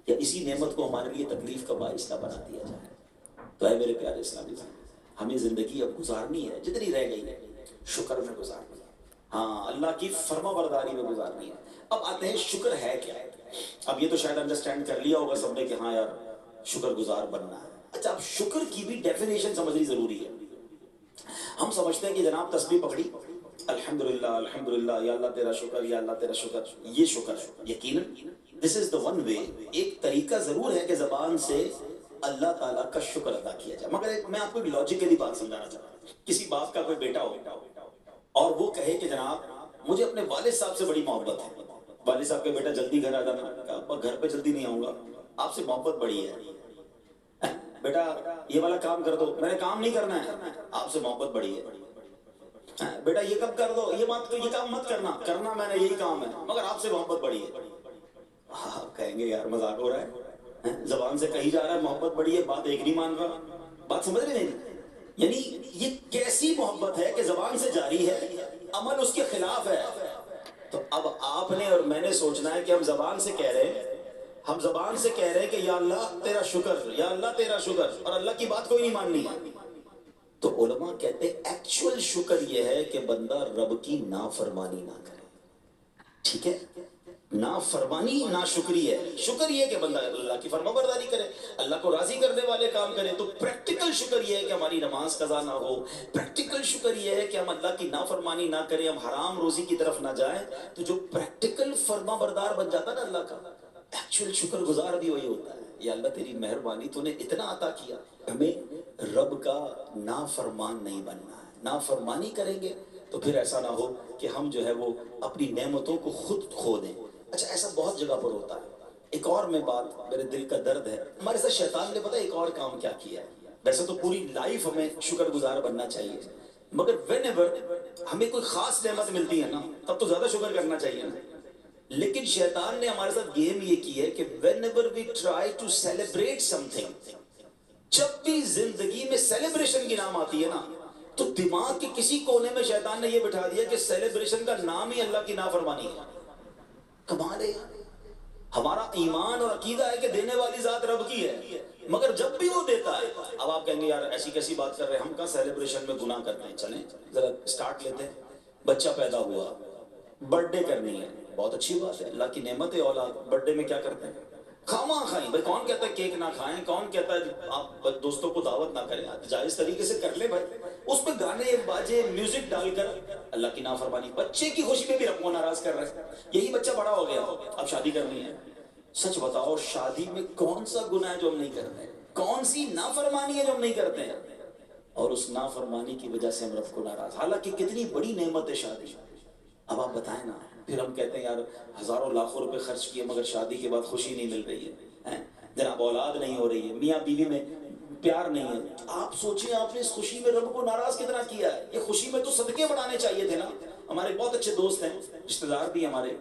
یا اسی نعمت کو ہمارے لیے تکلیف کا باعث نہ بنا دیا جائے. تو اے میرے پیارے اسلامی بھائی، ہمیں زندگی اب گزارنی ہے، جتنی رہ گئی ہے شکر میں گزارنی ہے. ہاں، اللہ کی فرما برداری میں گزارنی ہے. اب آتے ہیں شکر ہے کیا ہے. اب یہ تو شاید انڈرسٹینڈ کر لیا ہوگا سب نے کہ ہاں یار شکر گزار بننا ہے. اچھا، اب شکر کی بھی ڈیفینیشن سمجھنی ضروری ہے. ہم سمجھتے ہیں کہ جناب تسبیح پکڑی، الحمدللہ الحمدللہ، یا اللہ تیرا شکر، یا اللہ تیرا شکر، یہ شکر ہے. یقیناً دس از دا ون وے. ایک طریقہ ضرور ہے کہ زبان سے اللہ تعالیٰ کا شکر ادا کیا جائے. مگر میں آپ کو ایک لاجیکلی بات سمجھانا چاہتا ہوں. کسی باپ کا کوئی بیٹا ہو اور وہ کہے کہ جناب مجھے اپنے والد صاحب سے بڑی محبت ہے. والد صاحب کا بیٹا جلدی گھر آ جانا, ابا گھر پہ جلدی نہیں آؤں گا, آپ سے محبت بڑی ہے. بیٹا یہ والا کام کر دو, میں نے کام نہیں کرنا ہے, آپ سے محبت بڑی ہے. بیٹا یہ کب کر دو, یہ کام مت کرنا, کرنا میں نے یہی کام ہے, مگر آپ سے محبت بڑی ہے. آپ کہیں گے یار مذاق ہو رہا ہے, زبان سے کہی جا رہا ہے محبت بڑی ہے, بات ایک نہیں مان رہا. بات سمجھ رہے ہیں؟ یعنی یہ کیسی محبت ہے کہ زبان سے جاری ہے, عمل اس کے خلاف ہے. تو اب آپ نے اور میں نے سوچنا ہے کہ ہم زبان سے کہہ رہے ہیں, ہم زبان سے کہہ رہے ہیں کہ یا اللہ تیرا شکر, یا اللہ تیرا شکر, اور اللہ کی بات کوئی نہیں ماننی. تو علماء کہتے ہیں ایکچول شکر یہ ہے کہ بندہ رب کی نافرمانی نہ کرے. ٹھیک ہے, نافرمانی ناشکری ہے. شکر یہ کہ بندہ اللہ کی فرما برداری کرے, اللہ کو راضی کرنے والے کام کرے. تو پریکٹیکل شکر یہ ہے کہ ہماری نماز قضا نہ ہو. پریکٹیکل شکر یہ ہے کہ ہم اللہ کی نافرمانی نہ کریں, ہم حرام روزی کی طرف نہ جائیں. تو جو پریکٹیکل فرما بردار بن جاتا ہے نا اللہ کا, ایکچول شکر گزار بھی وہی ہوتا ہے. یا اللہ تیری مہربانی, تو نے اتنا عطا کیا. ہمیں رب کا نافرمان نہیں بننا ہے. نافرمانی کریں گے تو پھر ایسا نہ ہو کہ ہم جو ہے وہ اپنی نعمتوں کو خود کھو دیں. اچھا ایسا بہت جگہ پر ہوتا ہے. ایک اور میں بات, میرے دل کا درد ہے, ہمارے ساتھ شیطان نے پتہ ایک اور کام کیا کیا ہے. ویسے تو پوری لائف ہمیں شکر گزار بننا چاہیے, مگر وین ایور ہمیں کوئی خاص نعمت ملتی ہے نا, تب تو زیادہ شکر کرنا چاہیے نا. لیکن شیطان نے ہمارے ساتھ گیم یہ کی ہے کہ whenever we try to celebrate something, جب بھی زندگی میں سیلیبریشن کی نام آتی ہے نا, تو دماغ کے کسی کونے میں شیطان نے یہ بٹھا دیا کہ سیلیبریشن کا نام ہی اللہ کی نافرمانی ہے. کمال ہے. ہمارا ایمان اور عقیدہ ہے کہ دینے والی ذات رب کی ہے, مگر جب بھی وہ دیتا ہے, اب آپ کہیں گے یار ایسی کیسی بات کر رہے ہیں, ہم کہاں سیلیبریشن میں گناہ کرتے ہیں. چلیں ذرا سٹارٹ لیتے ہیں. بچہ پیدا ہوا, برتھ ڈے کرنی ہے, بہت اچھی بات ہے, اللہ کی نعمت ہے اولاد. برتھ ڈے میں کیا کرتے ہیں, کھاما کھائیں. بھائی کون کہتا ہے کیک نہ کھائیں, کون کہتا ہے آپ دوستوں کو دعوت نہ کریں, جائز طریقے سے کر لیں بھائی. اس پہ گانے باجے میوزک ڈال کر اللہ کی نافرمانی. بچے کی خوشی میں بھی رب کو ناراض کر رہے ہیں. یہی بچہ بڑا ہو گیا, اب شادی کرنی ہے. سچ بتاؤ شادی میں کون سا گناہ ہے جو ہم نہیں کرتے, کون سی نافرمانی ہے جو ہم نہیں کرتے ہیں, اور اس نافرمانی کی وجہ سے ہم رب کو ناراض. حالانکہ کتنی بڑی نعمت ہے شادی. اب آپ بتائیں نا, پھر ہم کہتے ہیں یار ہزاروں لاکھوں روپے خرچ کیے مگر شادی کے بعد خوشی نہیں مل رہی ہے, جناب اولاد نہیں ہو رہی ہے, میاں بیوی میں پیار نہیں ہے. آپ سوچیں آپ نے اس خوشی میں رب کو ناراض کتنا کیا ہے. یہ خوشی میں تو صدقے بڑھانے چاہیے تھے نا. ہمارے بہت اچھے دوست ہیں, رشتہ دار بھی ہمارے,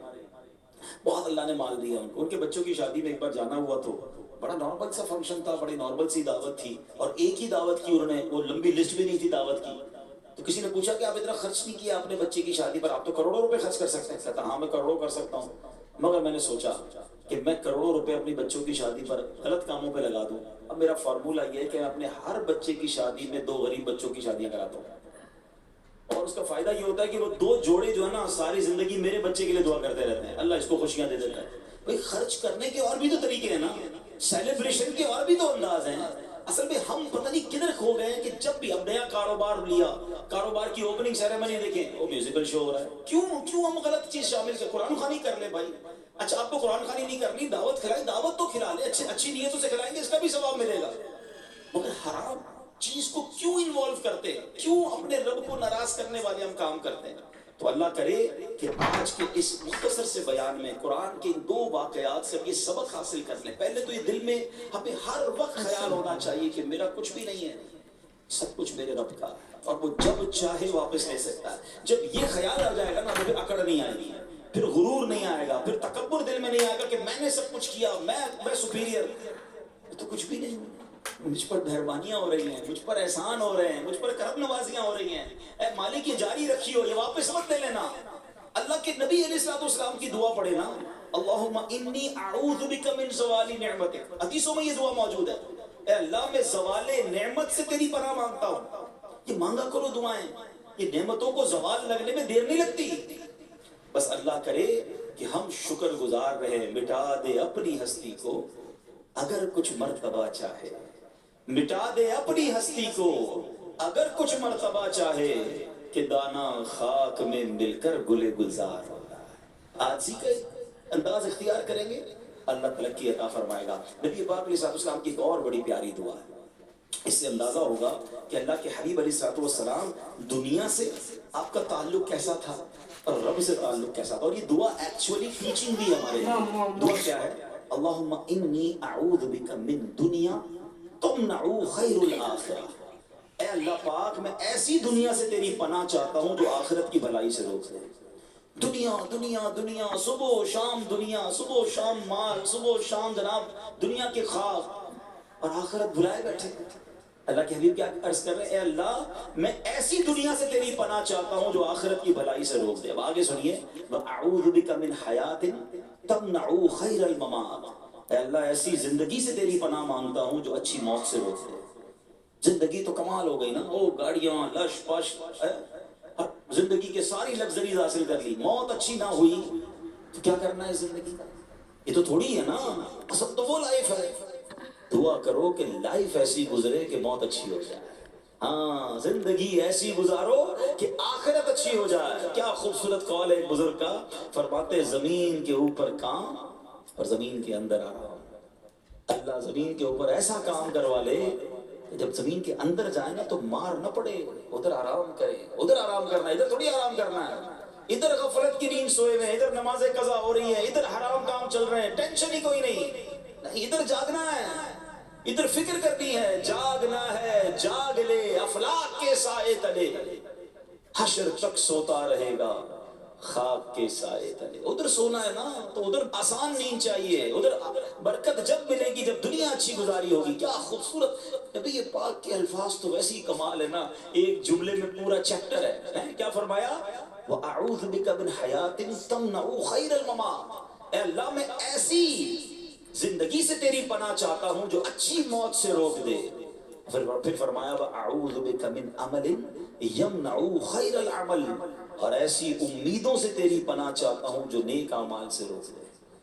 بہت اللہ نے مال دیا ان کو. ان کے بچوں کی شادی میں ایک بار جانا ہوا تو بڑا نارمل سا فنکشن تھا, بڑی نارمل سی دعوت تھی, اور ایک ہی دعوت کی انہوں نے, وہ لمبی لسٹ بھی نہیں تھی دعوت کی. تو کسی نے پوچھا کہ آپ اتنا خرچ نہیں کیا اپنے بچے کی شادی پر, آپ تو کروڑوں روپے خرچ کر سکتے ہیں. کہتا ہاں میں کروڑوں کر سکتا ہوں, مگر میں نے سوچا کہ میں کروڑوں روپے اپنی بچوں کی شادی پر غلط کاموں پہ لگا دوں. اب میرا فارمولہ یہ ہے کہ میں اپنے ہر بچے کی شادی میں 2 غریب بچوں کی شادیاں کراتا ہوں, اور اس کا فائدہ یہ ہوتا ہے کہ وہ 2 جوڑے جو ہے نا ساری زندگی میرے بچے کے لیے دعا کرتے رہتے ہیں, اللہ اس کو خوشیاں دے دیتا ہے. بھئی خرچ کرنے کے اور بھی تو طریقے ہیں نا, سیلیبریشن کے اور بھی تو انداز ہیں. اصل میں ہم پتہ نہیں کدھر کھو گئے ہیں کہ جب بھی اب نیا کاروبار لیا, کاروبار کی اوپننگ سیریمنی دیکھیں وہ میوزیکل شو ہو رہا ہے. کیوں ہم غلط چیز شامل کریں. قرآن خوانی کر لیں بھائی. اچھا آپ کو قرآن خوانی نہیں کرنی, دعوت کھلائیں, دعوت تو کھلا لیں, اچھی نیتوں سے کھلائیں گے, اس کا بھی ثواب ملے گا. مگر حرام چیز کو کیوں انوالو کرتے ہیں, کیوں اپنے رب کو ناراض کرنے والے ہم کام کرتے ہیں. تو اللہ کرے کہ آج کے اس مختصر سے بیان میں قرآن کے ان 2 واقعات سے یہ سبق حاصل کر لیں. پہلے تو یہ دل میں ہمیں ہر وقت خیال ہونا چاہیے کہ میرا کچھ بھی نہیں ہے, سب کچھ میرے رب کا ہے, اور وہ جب چاہے واپس لے سکتا ہے. جب یہ خیال آ جائے گا نا تو پھر اکڑ نہیں آئے گی, پھر غرور نہیں آئے گا, پھر تکبر دل میں نہیں آئے گا کہ میں نے سب کچھ کیا, میں سپیریئر. تو کچھ بھی نہیں, مجھ پر مہربانیاں ہو رہی ہیں, مجھ پر احسان ہو رہے ہیں, مجھ پر کرم نوازیاں ہو رہی ہیں. اے مالک یہ جاری رکھی ہو, یہ واپس مت لے لینا. اللہ کے نبی علیہ الصلوۃ والسلام کی دعا پڑھے نا, اللہم انی اعوذ بک من زوال نعمتک. حدیثوں میں یہ دعا موجود ہے, اے اللہ میں زوال نعمت سے تیری پناہ مانگتا ہوں. یہ مانگا کرو دعائیں, یہ نعمتوں کو زوال لگنے میں دیر نہیں لگتی. بس اللہ کرے کہ ہم شکر گزار رہے. مٹا دے اپنی ہستی کو اگر کچھ مرتبہ چاہے, مٹا دے اپنی ہستی کو اگر کچھ مرتبہ چاہے, کہ دانا خاک میں مل کر گلے گلزار ہوتا ہے. آجزی کا انداز اختیار کریں گے, اللہ ترقی عطا فرمائے گا۔ نبی پاک علیہ السلام کی ایک اور بڑی پیاری دعا ہے، اس سے اندازہ ہوگا کہ اللہ کے حبیب علیہ السلام دنیا سے آپ کا تعلق کیسا تھا اور رب سے تعلق کیسا تھا، اور یہ دعا ایکچولی ٹیچنگ بھی ہمارے لیے۔ دعا کیا ہے؟ اللہم انی اعوذ بک من دنیا تمنع خیر الآخرہ، اے اللہ پاک میں ایسی دنیا سے تیری پناہ چاہتا ہوں جو آخرت کی بھلائی سے روک دے۔ دنیا دنیا دنیا، صبح و شام دنیا، صبح و شام مال، صبح و شام جناب دنیا کے خواب، اور آخرت بھلائے بیٹھے۔ اللہ کے حبیب کیا عرض کر رہے ہیں؟ اے اللہ میں ایسی دنیا سے تیری پناہ چاہتا ہوں جو آخرت کی بھلائی سے روک دے۔ اب آگے سنیے، وَأَعُوذُ بِكَ مِنْ حَيَاةٍ تَمْنَعُ خَيْرَ الْمَمَاتِ، اے اللہ ایسی زندگی سے تیری پناہ مانگتا ہوں جو اچھی موت سے روک دے۔ زندگی تو کمال ہو گئی نا، او گاڑیاں لش پش، زندگی کے ساری لگزریز حاصل کر لی، موت اچھی نہ ہوئی تو کیا کرنا ہے زندگی کا؟ یہ تو تھوڑی ہے نا، اصل تو وہ لائف ہے۔ دعا کرو کہ لائف ایسی گزرے کہ موت اچھی ہو جائے، ہاں زندگی ایسی گزارو کہ آخرت اچھی ہو جائے۔ کیا خوبصورت قول ہے ایک بزرگ کا، فرماتے زمین کے اوپر کام اور زمین کے اندر آرام۔ اللہ زمین کے اوپر ایسا کام کروا لے کہ جب زمین کے اندر جائے نا تو مار نہ پڑے، ادھر آرام کرے۔ ادھر آرام کرنا ہے، ادھر تھوڑی آرام کرنا ہے۔ ادھر غفلت کی نیند سوئے ہوئے، ادھر نماز قضا ہو رہی ہے، ادھر حرام کام چل رہے ہیں، ٹینشن ہی کوئی نہیں، ادھر جاگنا ہے، ادھر فکر کرنی ہے، جاگنا ہے، جاگ لے افلاک کے سائے تلے، حشر تک سوتا رہے گا خاک کے سائے تلے۔ ادھر سونا ہے نا تو ادھر آسان نیند چاہیے، ادھر برکت جب ملے گی جب دنیا اچھی گزاری ہوگی۔ کیا خوبصورت نبی پاک کے الفاظ تو ویسی کمال ہے نا، ایک جملے میں پورا چیپٹر ہے۔ کیا فرمایا؟ وَأَعُوذُ بِكَ مِنْ حَيَاةٍ تَمْنَعُ خَيْرَ الْمَمَاتِ، اے اللہ میں ایسی زندگی سے تیری پناہ چاہتا ہوں جو اچھی موت سے روک دے۔ پھر فرمایا وَأَعُوذُ بِكَ مِنْ عَمَلٍ يَمْنَعُ خَيْرَ الْعَمَلِ، اور ایسی امیدوں سے تیری پناہ چاہتا ہوں جو نیک اعمال سے روک دے۔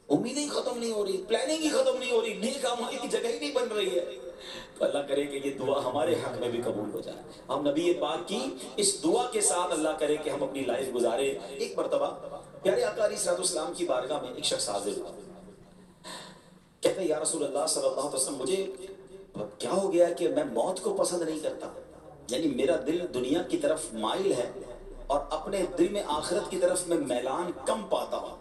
امیدیں ختم نہیں ہو رہی، پلاننگ ہی ختم نہیں ہو رہی، نیک اعمال کی جگہ ہی نہیں بن رہی ہے۔ تو اللہ کرے کہ یہ دعا ہمارے حق میں بھی قبول ہو جائے، ہم نبی پاک کی اس دعا کے ساتھ اللہ کرے کہ ہم اپنی لائف گزارے۔ ایک مرتبہ پیارے آقا علیہ الصلوۃ والسلام کی بارگاہ میں ایک شخص حاضر ہوا، کہتے ہیں یا رسول اللہ صلی اللہ علیہ وسلم مجھے کیا ہو گیا کہ میں موت کو پسند نہیں کرتا، یعنی میرا دل دنیا کی طرف مائل ہے اور اپنے دل میں آخرت کی طرف میں میلان کم پاتا ہوں،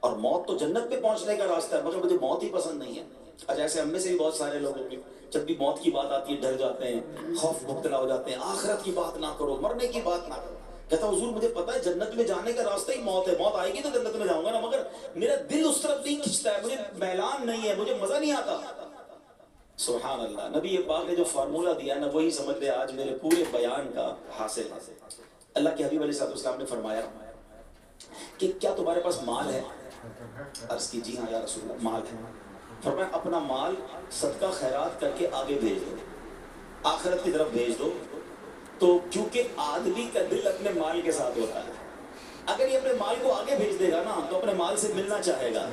اور موت تو جنت پہ پہنچنے کا راستہ ہے مگر مجھے موت ہی پسند نہیں ہے۔ اچھا ایسے ہم میں سے بھی بہت سارے لوگ ہوں گے جب بھی موت کی بات آتی ہے ڈر جاتے ہیں، خوف مبتلا ہو جاتے ہیں، آخرت کی بات نہ کرو، مرنے کی بات نہ کرو۔ کہتا حضور مجھے پتا ہے جنت میں جانے کا راستہ ہی موت ہے، موت آئے گی تو جنت میں جاؤں گا نا، مگر میرا دل اس طرف نہیں کھنچتا ہے، مجھے میلان نہیں ہے، مجھے مزہ نہیں آتا۔ سبحان اللہ، نبی پاک نے جو فارمولہ دیا نا وہی سمجھ لے آج میرے پورے بیان کا حاصل ہے۔ اللہ کے حبیب علیہ السلام نے فرمایا کہ کیا تمہارے پاس مال ہے؟ عرض کی جی ہاں یا رسول اللہ مال ہے۔ فرمایا اپنا مال صدقہ خیرات کر کے آگے بھیج دو، آخرت کی طرف بھیج دو، تو کیونکہ آدمی کا دل اپنے مال کے ساتھ ہوتا ہے، اگر یہ اپنے مال کو آگے بھیج دے گا نا تو اپنے مال سے ملنا چاہے گا،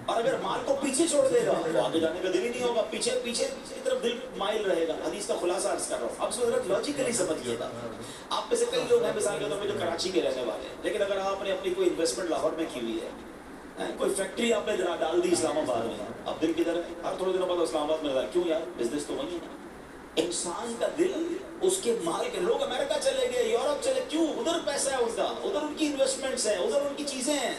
اور اگر مال کو پیچھے چھوڑ دے گا تو آگے جانے کا دل ہی نہیں ہوگا، پیچھے پیچھے کی طرف دل مائل رہے گا۔ حدیث کا خلاصہ عرض کر رہا ہوں، اب اس کو ذرا لاجیکلی سمجھیے گا۔ آپ میں سے کئی لوگ ہیں مثال کے طور پہ جو کراچی کے رہنے والے ہیں، لیکن اگر آپ نے اپنی کوئی انویسٹمنٹ لاہور میں کی ہوئی ہے، کوئی فیکٹری آپ نے ڈال دی اسلام آباد میں، اب دل کی طرف ہر تھوڑے دنوں بعد اسلام آباد میں کیوں یار بزنس تو وہیں ہے۔ انسان کا دل اس کے مال کے، لوگ امریکہ چلے گئے، یورپ چلے، کیوں؟ ادھر پیسہ ہے ان کا، ادھر ان کی انویسٹمنٹس ہیں، ادھر ان کی چیزیں ہیں۔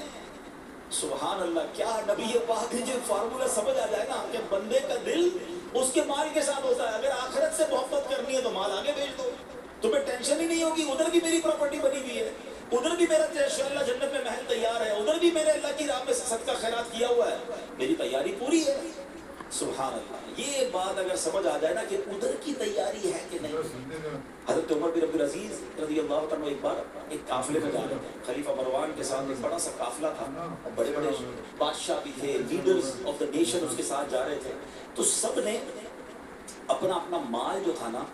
سبحان اللہ، کیا نبی پاک نے جو فارمولہ سمجھ آ جائے نا کہ بندے کا دل اس کے مال کے ساتھ ہوتا ہے، اگر آخرت سے محبت کرنی ہے تو مال آگے بھیج دو، تمہیں ٹینشن ہی نہیں ہوگی، ادھر بھی میری پراپرٹی بنی ہوئی ہے، ادھر بھی میرا انشاءاللہ جنت میں محل تیار ہے، ادھر بھی میرے اللہ کی راہ میں صدقہ خیرات کیا ہوا ہے، میری تیاری پوری ہے۔ سبحان اللہ، یہ بات اگر سمجھ آ جائے نا کہ ادھر کی تیاری ہے کہ نہیں۔ حضرت عمر بن عبدالعزیز رضی اللہ عنہ ایک بار ایک قافلے میں جا رہے تھے، خلیفہ مروان کے ساتھ ایک بڑا سا قافلہ تھا، بڑے بڑے بادشاہ بھی تھے، لیڈرز آف دا نیشن اس کے ساتھ جا رہے تھے، تو سب نے اپنا اپنا مال جو تھا نا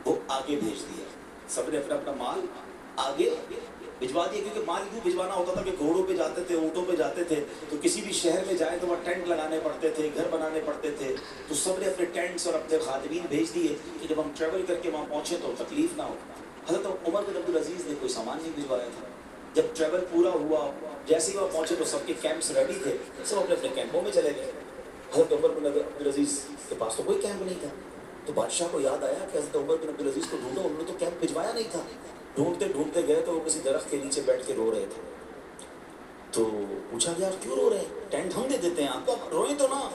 وہ آگے بھیج دیا، سب نے اپنا اپنا مال آگے بھجوا دیا، کیونکہ مال کیوں بھجوانا ہوتا تھا کہ گھوڑوں پہ جاتے تھے، اونٹوں پہ جاتے تھے، تو کسی بھی شہر میں جائیں تو وہاں ٹینٹ لگانے پڑتے تھے، گھر بنانے پڑتے تھے، تو سب نے اپنے ٹینٹس اور اپنے خادمین بھیج دیے کہ جب ہم ٹریول کر کے وہاں پہنچے تو تکلیف نہ ہو۔ حضرت عمر بن عبدالعزیز نے کوئی سامان نہیں بھجوایا تھا، جب ٹریول پورا ہوا، جیسے ہی وہاں پہنچے تو سب کے کیمپس ریڈی تھے، سب اپنے اپنے کیمپوں میں چلے گئے۔ حضرت عمر بن عبدالعزیز کے پاس تو کوئی کیمپ نہیں تھا، تو بادشاہ کو یاد آیا کہ حضرت عمر بن عبدالعزیز کو ڈھونڈو، انہوں نے تو کیمپ بھجوایا نہیں تھا۔ ڈھونڈتے ڈھونڈتے گئے تو وہ کسی درخت کے نیچے بیٹھ کے رو رہے تھے۔ تو پوچھا کہ یار کیوں رو رہے ہیں؟ ٹینٹ ہم دے دیتے ہیں آپ کو، آپ روئیں تو نہ۔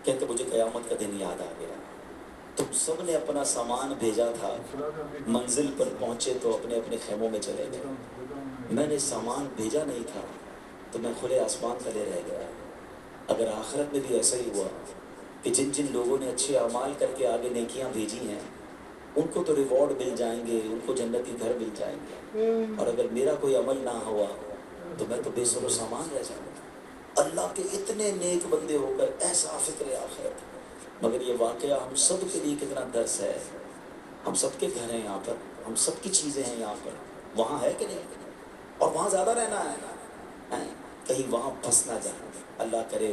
کہتے مجھے قیامت کا دن یاد آ گیا، تم سب نے اپنا سامان بھیجا تھا، منزل پر پہنچے تو اپنے اپنے خیموں میں چلے گئے، میں نے سامان بھیجا نہیں تھا تو میں کھلے آسمان تلے رہ گیا۔ اگر آخرت میں بھی ایسا ہی ہوا کہ جن جن لوگوں نے اچھے اعمال کر کے آگے نیکیاں بھیجی ہیں ان کو تو ریوارڈ مل جائیں گے، ان کو جنتی گھر مل جائیں گے، اور اگر میرا کوئی عمل نہ ہوا تو میں تو بے سر و سامان رہ جاؤں گا۔ اللہ کے اتنے نیک بندے ہو کر ایسا فکر آخرت، مگر یہ واقعہ ہم سب کے لیے کتنا درس ہے۔ ہم سب کے گھر ہیں یہاں پر، ہم سب کی چیزیں ہیں یہاں پر، وہاں ہے کہ نہیں؟ اور وہاں زیادہ رہنا ہے، کہیں وہاں پھنس نہ جائیں۔ اللہ کرے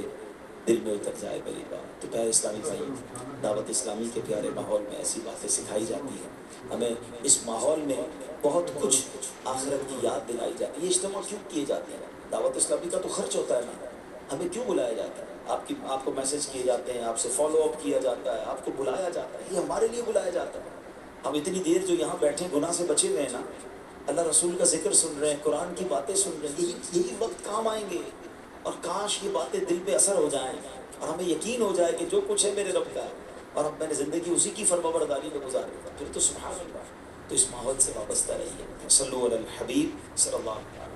دل میں اتر جائے میری بات۔ تو پیارے اسلامی بھائی، دعوت اسلامی کے پیارے ماحول میں ایسی باتیں سکھائی جاتی ہیں، ہمیں اس ماحول میں بہت کچھ آخرت کی یاد دلائی جاتی ہے۔ یہ اجتماع کیوں کیے جاتے ہیں؟ دعوت اسلامی کا تو خرچ ہوتا ہے نا، ہمیں کیوں بلایا جاتا ہے؟ آپ کو میسج کیے جاتے ہیں، آپ سے فالو اپ کیا جاتا ہے، آپ کو بلایا جاتا ہے، یہ ہمارے لیے بلایا جاتا ہے۔ ہم اتنی دیر جو یہاں بیٹھے گناہ سے بچے ہوئے ہیں نا، اللہ رسول کا ذکر سن رہے ہیں، قرآن کی باتیں سن رہے ہیں، یہی وقت کام آئیں گے، اور کاش یہ باتیں دل پہ اثر ہو جائیں اور ہمیں یقین ہو جائے کہ جو کچھ ہے میرے رب کا ہے، اور اب میں نے زندگی اسی کی فرمانبرداری میں گزاری، پھر تو سبحان اللہ۔ تو اس ماحول سے وابستہ رہیے۔ صلو علی الحبیب صلی اللہ علیہ وسلم۔